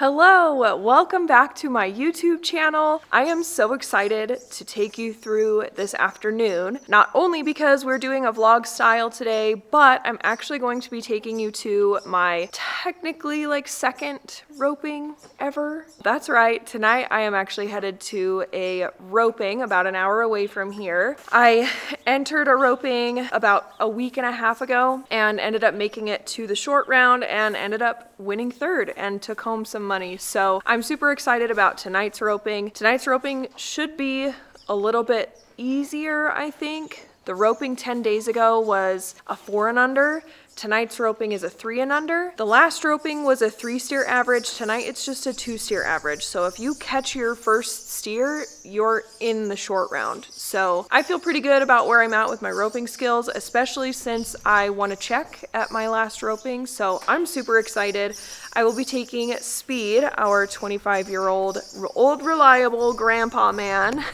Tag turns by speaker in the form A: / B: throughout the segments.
A: Hello, welcome back to my YouTube channel. I am so excited to take you through this afternoon, not only because we're doing a vlog style today, but I'm actually going to be taking you to my technically second roping ever. That's right, tonight I am actually headed to a roping about an hour away from here. I entered a roping about a week and a half ago and ended up making it to the short round and ended up winning third and took home some money. So I'm super excited about tonight's roping. Tonight's roping should be a little bit easier, I think. The roping 10 days ago was a 4 and under. Tonight's roping is a 3 and under. The last roping was a 3-steer average. Tonight it's just a 2-steer average. So if you catch your first steer, you're in the short round. So I feel pretty good about where I'm at with my roping skills, especially since I won a check at my last roping. So I'm super excited. I will be taking Speed, our 25-year-old old reliable grandpa man.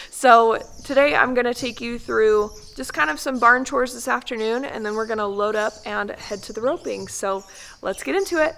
A: So today I'm gonna take you through just kind of some barn chores this afternoon, and then we're gonna load up and head to the roping. So let's get into it.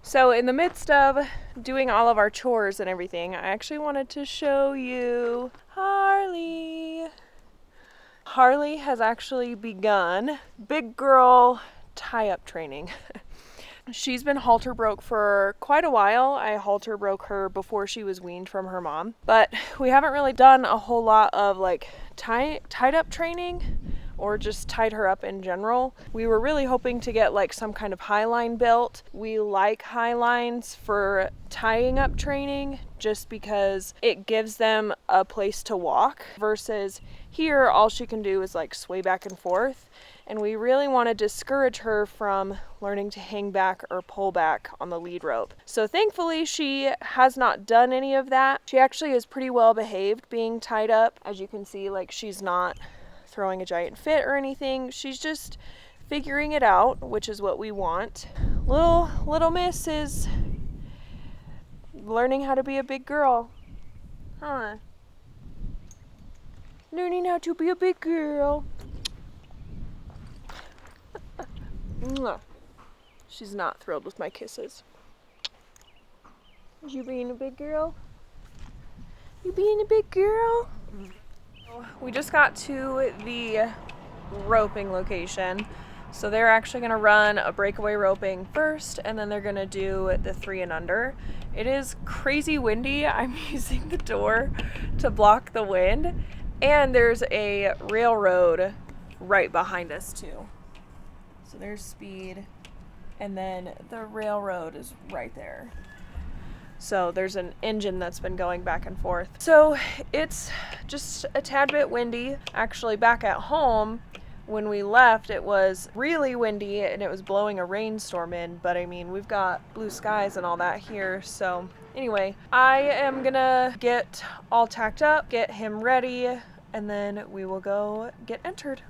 A: So in the midst of doing all of our chores and everything, I actually wanted to show you Harley. Harley has actually begun big girl tie-up training. She's been halter broke for quite a while. I halter broke her before she was weaned from her mom, but we haven't really done a whole lot of tied up training or just tied her up in general. We were really hoping to get some kind of high line built. We like high lines for tying up training just because it gives them a place to walk versus here all she can do is sway back and forth. And we really want to discourage her from learning to hang back or pull back on the lead rope. So thankfully she has not done any of that. She actually is pretty well behaved being tied up. As you can see, she's not throwing a giant fit or anything. She's just figuring it out, which is what we want. Little miss is learning how to be a big girl. Huh? Learning how to be a big girl. She's not thrilled with my kisses. You being a big girl? You being a big girl? We just got to the roping location. So they're actually gonna run a breakaway roping first, and then they're gonna do the 3 and under. It is crazy windy. I'm using the door to block the wind, and there's a railroad right behind us too. So there's speed, and then the railroad is right there. So there's an engine that's been going back and forth. So it's just a tad bit windy. Actually, back at home, when we left, it was really windy and it was blowing a rainstorm in, but I mean, we've got blue skies and all that here. So anyway, I am gonna get all tacked up, get him ready, and then we will go get entered.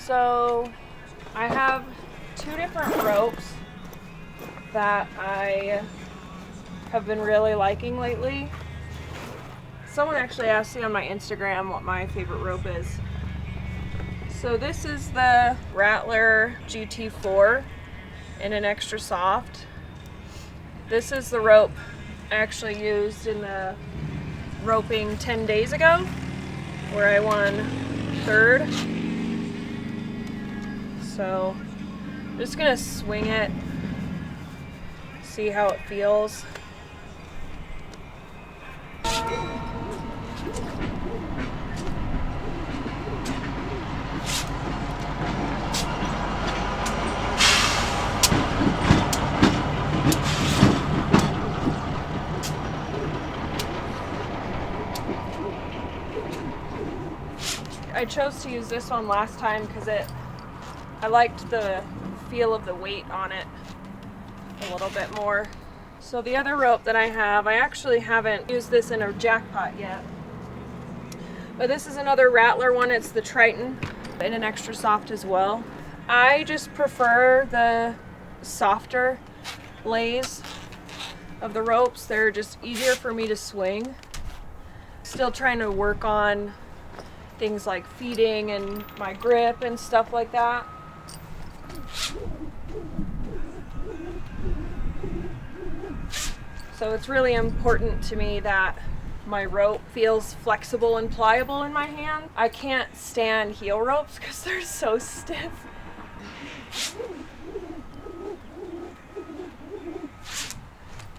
A: So I have 2 different ropes that I have been really liking lately. Someone actually asked me on my Instagram what my favorite rope is. So this is the Rattler GT4 in an extra soft. This is the rope I actually used in the roping 10 days ago where I won 3rd. So I'm just gonna swing it, see how it feels. I chose to use this one last time because I liked the feel of the weight on it a little bit more. So the other rope that I have, I actually haven't used this in a Jackpot yet. But this is another Rattler one. It's the Triton in an extra soft as well. I just prefer the softer lays of the ropes. They're just easier for me to swing. Still trying to work on things like feeding and my grip and stuff like that. So it's really important to me that my rope feels flexible and pliable in my hand. I can't stand heel ropes because they're so stiff.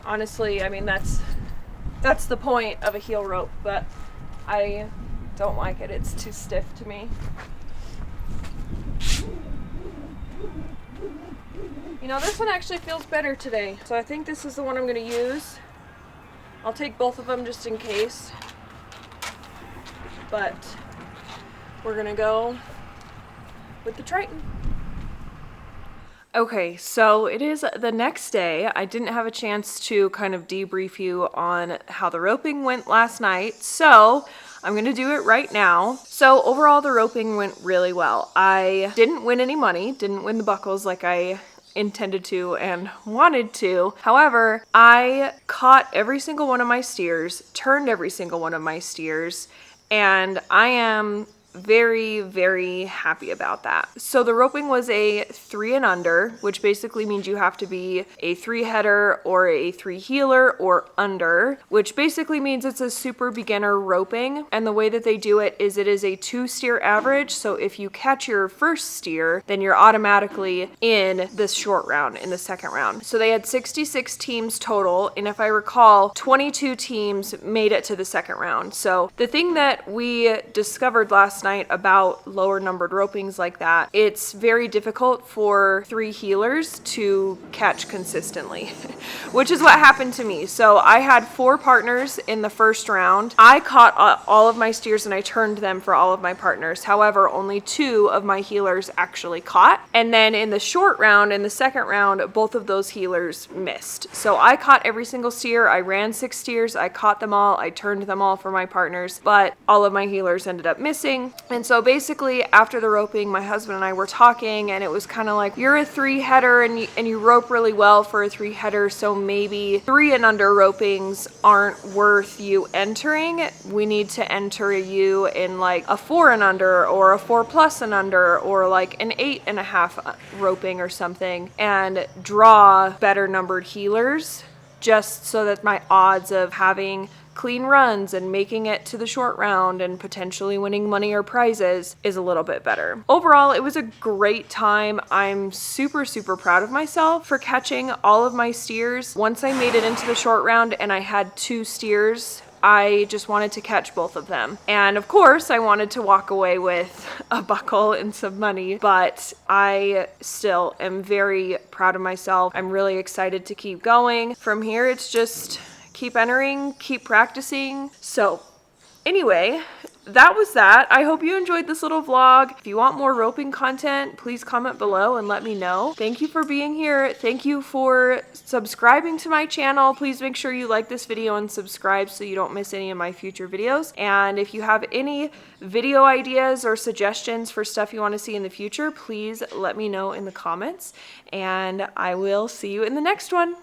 A: Honestly, I mean, that's the point of a heel rope, but I don't like it. It's too stiff to me. You know, this one actually feels better today, so I think this is the one I'm going to use. I'll take both of them just in case, but we're going to go with the Triton. Okay, so it is the next day. I didn't have a chance to kind of debrief you on how the roping went last night, so I'm going to do it right now. So overall, the roping went really well. I didn't win any money, didn't win the buckles like I intended to and wanted to. However, I caught every single one of my steers, turned every single one of my steers, and I am very, very happy about that. So the roping was a 3 and under, which basically means you have to be a 3 header or a 3 heeler or under, which basically means it's a super beginner roping. And the way that they do it is a 2 steer average. So if you catch your first steer, then you're automatically in this short round, in the second round. So they had 66 teams total. And if I recall, 22 teams made it to the second round. So the thing that we discovered last night about lower numbered ropings like that, it's very difficult for 3 heelers to catch consistently, which is what happened to me. So I had 4 partners in the first round. I caught all of my steers and I turned them for all of my partners. However, only 2 of my heelers actually caught. And then in the short round, in the second round, both of those heelers missed. So I caught every single steer. I ran 6 steers. I caught them all. I turned them all for my partners, but all of my heelers ended up missing. And so basically after the roping, my husband and I were talking, and it was kind of like, you're a 3 header and you rope really well for a 3 header, so maybe 3 and under ropings aren't worth you entering. We need to enter you in like a 4 and under or a 4+ and under or like an 8.5 roping or something, and draw better numbered heelers, just so that my odds of having clean runs and making it to the short round and potentially winning money or prizes is a little bit better. Overall, it was a great time. I'm super, super proud of myself for catching all of my steers. Once I made it into the short round and I had 2 steers, I just wanted to catch both of them. And of course, I wanted to walk away with a buckle and some money, but I still am very proud of myself. I'm really excited to keep going. From here, it's just keep entering, keep practicing. So anyway, that was that. I hope you enjoyed this little vlog. If you want more roping content, please comment below and let me know. Thank you for being here. Thank you for subscribing to my channel. Please make sure you like this video and subscribe so you don't miss any of my future videos. And if you have any video ideas or suggestions for stuff you want to see in the future, please let me know in the comments, and I will see you in the next one.